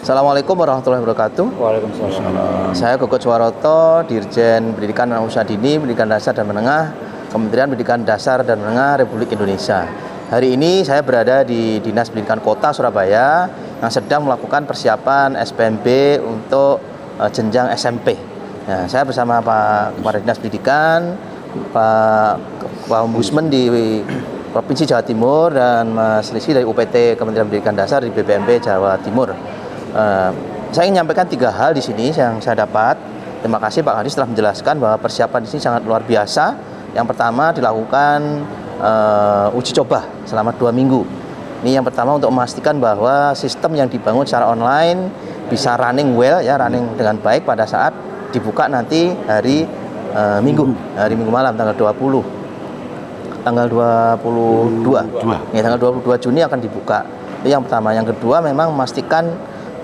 Assalamualaikum warahmatullahi wabarakatuh. Waalaikumsalam. Saya Gogot Suwaroto, Dirjen Pendidikan dan Usaha Dini, Pendidikan Dasar dan Menengah, Kementerian Pendidikan Dasar dan Menengah Republik Indonesia. Hari ini saya berada di Dinas Pendidikan Kota Surabaya yang sedang melakukan persiapan SPMB untuk jenjang SMP. Nah, saya bersama Pak Kepala Dinas Pendidikan, Pak Ombudsman di Provinsi Jawa Timur, dan Mas Rizky dari UPT Kementerian Pendidikan Dasar di BPMB Jawa Timur. Saya ingin menyampaikan 3 hal di sini yang saya dapat. Terima kasih Pak Kadis telah menjelaskan bahwa persiapan di sini sangat luar biasa. Yang pertama dilakukan uji coba selama 2 minggu. Ini yang pertama untuk memastikan bahwa sistem yang dibangun secara online bisa running well, ya, running dengan baik pada saat dibuka nanti hari Minggu malam tanggal 22. Tanggal 22 Juni akan dibuka. Itu yang pertama. Yang kedua memang memastikan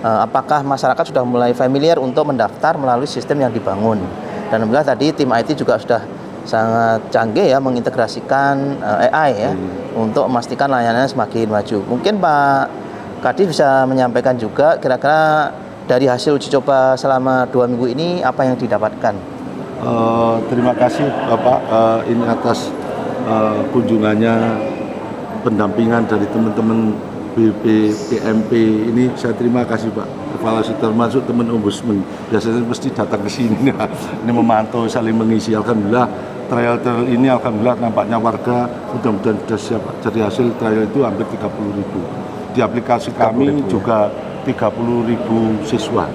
apakah masyarakat sudah mulai familiar untuk mendaftar melalui sistem yang dibangun. Dan alhamdulillah tadi tim IT juga sudah sangat canggih ya mengintegrasikan AI ya untuk memastikan layanannya semakin maju. Mungkin Pak Kadis bisa menyampaikan juga kira-kira dari hasil uji coba selama 2 minggu ini apa yang didapatkan. Terima kasih Bapak ini atas kunjungannya, pendampingan dari teman-teman BPMP ini. Saya terima kasih Pak Kepala, termasuk teman Ombudsman, biasanya mesti datang ke sini ini memantau, saling mengisi. Alhamdulillah trial ini alhamdulillah nampaknya warga mudah-mudahan sudah siap. Dari hasil trial itu hampir 30.000. Di aplikasi kami juga 30.000 siswa.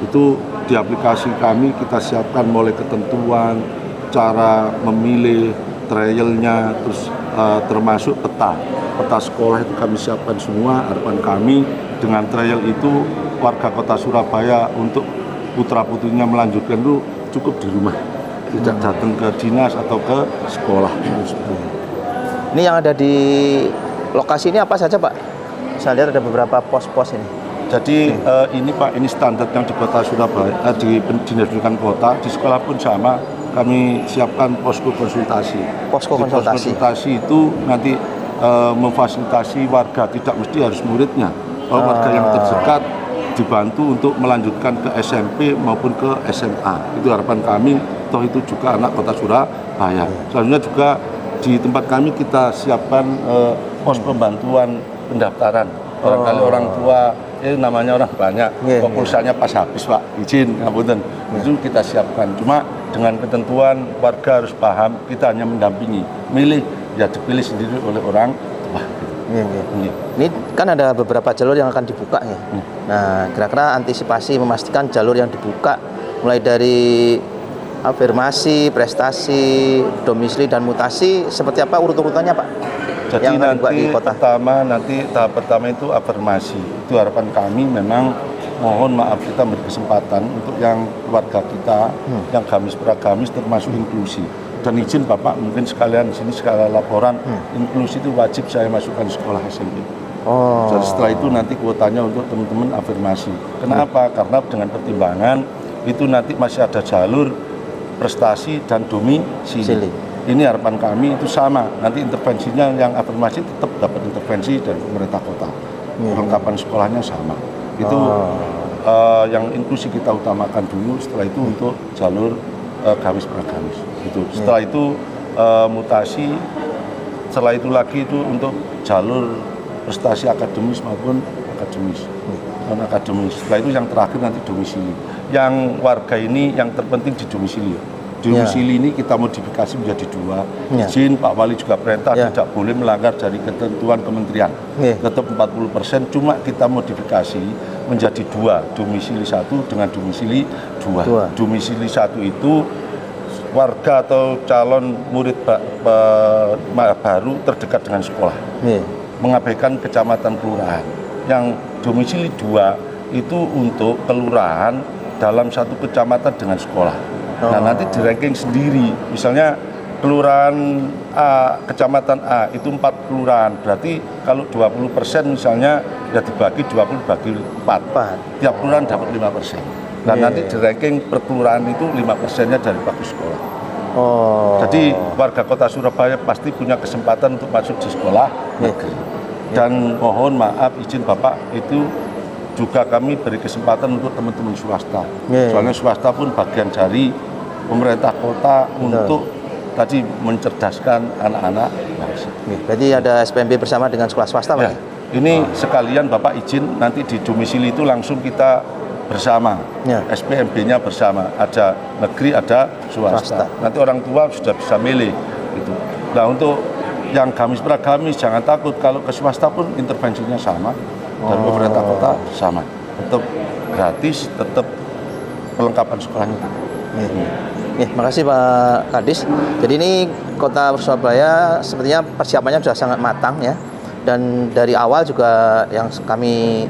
Itu di aplikasi kami kita siapkan mulai ketentuan, cara memilih, trialnya, terus termasuk peta sekolah itu kami siapkan semua. Harapan kami dengan trial itu warga kota Surabaya untuk putra-putrinya melanjutkan itu cukup di rumah, tidak datang ke dinas atau ke sekolah. Ini yang ada di lokasi ini apa saja Pak? Saya lihat ada beberapa pos-pos ini. Jadi ini Pak, ini standar yang di kota Surabaya, di Dinas Pendidikan Kota, di sekolah pun sama. Kami siapkan posko konsultasi. Posko konsultasi. Posko konsultasi itu nanti memfasilitasi warga, tidak mesti harus muridnya. Warga yang terdekat dibantu untuk melanjutkan ke SMP maupun ke SMA. Itu harapan kami, toh itu juga anak kota Surabaya. Selanjutnya juga di tempat kami kita siapkan pos pembantuan pendaftaran. Barangkali orang tua, namanya orang banyak, kok pulsanya pas habis Pak, izin, ngapunten. Itu kita siapkan. Cuma dengan ketentuan warga harus paham, kita hanya mendampingi. Milih, ya dipilih sendiri oleh orang tua. Ini kan ada beberapa jalur yang akan dibuka ya. Nah, kira-kira antisipasi memastikan jalur yang dibuka mulai dari afirmasi, prestasi, domisili dan mutasi seperti apa urut-urutannya Pak? Jadi yang nanti di kota. tahap pertama itu afirmasi. Itu harapan kami, memang mohon maaf kita berkesempatan untuk yang warga kita yang gamis beragamis termasuk inklusi. Dan izin Bapak, mungkin sekalian di sini sekalian laporan, inklusi itu wajib saya masukkan di sekolah SMP. Jadi setelah itu nanti kuotanya untuk teman-teman afirmasi. Kenapa? Karena dengan pertimbangan itu nanti masih ada jalur prestasi dan domisili. Ini harapan kami itu sama. Nanti intervensinya yang afirmasi tetap dapat intervensi dari pemerintah kota. Kelengkapan sekolahnya sama. Itu yang inklusi kita utamakan dulu. Setelah itu untuk jalur gamis beragamis. Itu. Setelah itu mutasi. Setelah itu lagi itu untuk jalur prestasi akademis maupun akademis. Non akademis. Setelah itu yang terakhir nanti domisili. Yang warga ini yang terpenting di domisili. Domisili ini kita modifikasi menjadi 2. Izin Pak Wali juga perintah tidak boleh melanggar dari ketentuan kementerian. Tetap 40%, cuma kita modifikasi menjadi 2. Domisili 1 dengan domisili 2. Domisili 1 itu warga atau calon murid baru terdekat dengan sekolah. Mengabaikan kecamatan kelurahan. Yang domisili 2 itu untuk kelurahan dalam satu kecamatan dengan sekolah. Nah nanti di ranking sendiri, misalnya kelurahan A, kecamatan A itu 4 kelurahan, berarti kalau 20% misalnya ya dibagi 20 bagi 4, tiap kelurahan dapat 5%. Nah nanti di ranking per kelurahan itu 5%-nya dari bagus sekolah. Jadi warga kota Surabaya pasti punya kesempatan untuk masuk di sekolah negeri. Dan mohon maaf izin Bapak, itu juga kami beri kesempatan untuk teman-teman swasta. Yeah. Soalnya swasta pun bagian dari pemerintah kota untuk tadi mencerdaskan anak-anak bangsa. Berarti ada SPMB bersama dengan sekolah swasta, Pak? Ya, ini sekalian Bapak izin nanti di domisili itu langsung kita bersama, Ya. SPMB-nya bersama, ada negeri, ada swasta. Nanti orang tua sudah bisa milih. Gitu. Nah untuk yang gamis pragamis jangan takut, kalau ke swasta pun intervensinya sama, dan pemerintah kota sama, tetap gratis, tetap perlengkapan sekolahnya. Makasih Pak Kadis. Jadi ini Kota Surabaya sepertinya persiapannya sudah sangat matang ya. Dan dari awal juga yang kami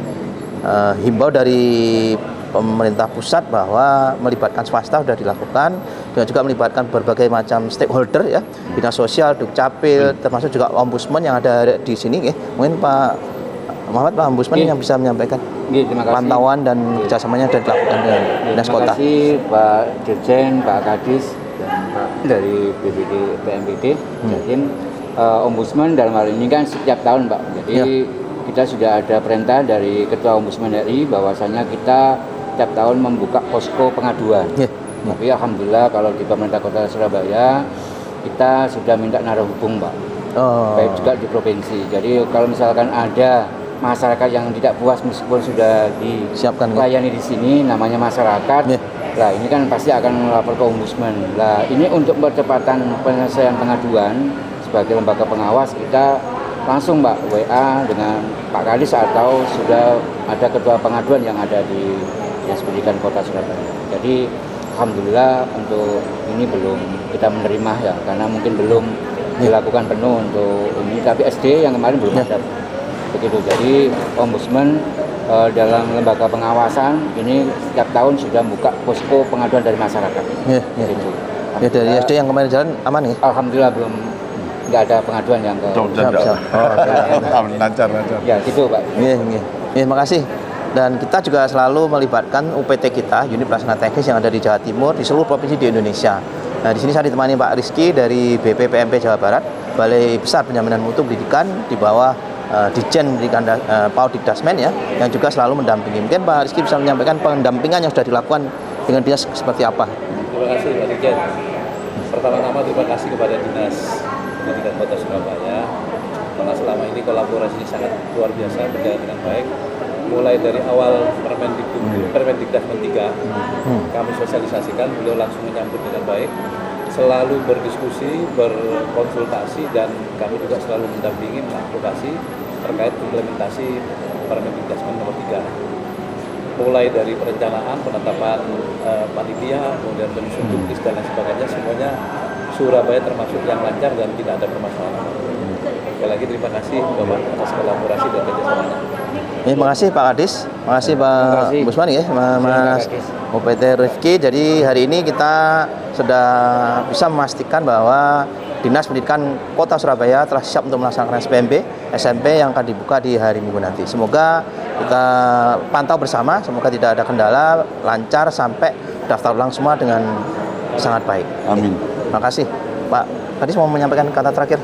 himbau dari pemerintah pusat bahwa melibatkan swasta sudah dilakukan, dan juga melibatkan berbagai macam stakeholder ya, dinas sosial, dukcapil, termasuk juga ombudsman yang ada di sini ya. Mungkin Pak Muhammad, Pak Ombudsman yang bisa menyampaikan pantauan dan kerjasamanya sudah dilakukan dengan dinas kota. Terima kasih Pak Dirjen, Pak Kadis, dan Pak dari BPD PMPD. Jadi Ombudsman dalam hal ini kan setiap tahun Pak. Jadi kita sudah ada perintah dari Ketua Ombudsman RI bahwasanya kita setiap tahun membuka posko pengaduan. Tapi alhamdulillah kalau di pemerintah Kota Surabaya kita sudah minta narahubung Pak. Baik juga di provinsi. Jadi kalau misalkan ada masyarakat yang tidak puas meskipun sudah disiapkan dilayani di sini namanya masyarakat, lah ini kan pasti akan melapor ke Ombudsman. Lah ini untuk percepatan penyelesaian pengaduan sebagai lembaga pengawas kita langsung Pak WA dengan Pak Kadis atau sudah ada ketua pengaduan yang ada di Dinas Pendidikan Kota Surabaya. Jadi alhamdulillah untuk ini belum kita menerima ya, karena mungkin belum dilakukan penuh untuk ini, tapi SD yang kemarin belum ada. Begitu. Jadi Ombudsman dalam lembaga pengawasan ini setiap tahun sudah buka posko pengaduan dari masyarakat. Gitu. Ya, dari SD yang kemarin jalan aman ya? Alhamdulillah belum, nggak ada pengaduan yang ke lancar. Ya gitu Pak. Terima kasih. Dan kita juga selalu melibatkan UPT kita, unit pelaksana teknis yang ada di Jawa Timur, di seluruh provinsi di Indonesia. Nah, di sini saya ditemani Pak Rizky dari BPPMP Jawa Barat, Balai Besar Penjaminan Mutu Pendidikan di bawah Ditjen Pendidikan Paudikdasmen ya, yang juga selalu mendampingi. Mungkin Pak Rizky bisa menyampaikan pendampingan yang sudah dilakukan dengan dinas seperti apa? Terima kasih Pak Ditjen. Pertama-tama terima kasih kepada Dinas Pendidikan Kota Surabaya karena selama ini kolaborasinya sangat luar biasa, berjalan dengan baik. Mulai dari awal Permendikdasmen 3 kami sosialisasikan, beliau langsung menyambut dengan baik, selalu berdiskusi, berkonsultasi, dan kami juga selalu mendampingi mengadvokasi terkait implementasi Permendikdasmen nomor 3. Mulai dari perencanaan, penetapan panitia, kemudian penyusun tulis dan lain sebagainya, semuanya Surabaya termasuk yang lancar dan tidak ada permasalahan. Sekali lagi terima kasih Bapak atas kolaborasi dan kerjasamanya. Terima kasih Pak Kadis, terima kasih Pak Ombudsman ya, Mas UPT Rifki. Jadi hari ini kita sudah bisa memastikan bahwa Dinas Pendidikan Kota Surabaya telah siap untuk melaksanakan SPMB SMP yang akan dibuka di hari Minggu nanti. Semoga kita pantau bersama, semoga tidak ada kendala, lancar sampai daftar ulang semua dengan sangat baik. Amin. Terima kasih Pak Kadis, mau menyampaikan kata terakhir.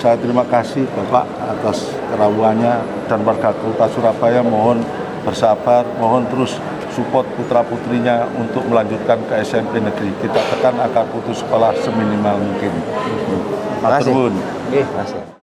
Saya terima kasih Bapak atas kerawannya, dan warga Kota Surabaya mohon bersabar, mohon terus support putra-putrinya untuk melanjutkan ke SMP negeri. Kita tekan angka putus sekolah seminimal mungkin. Terima kasih. Terima kasih.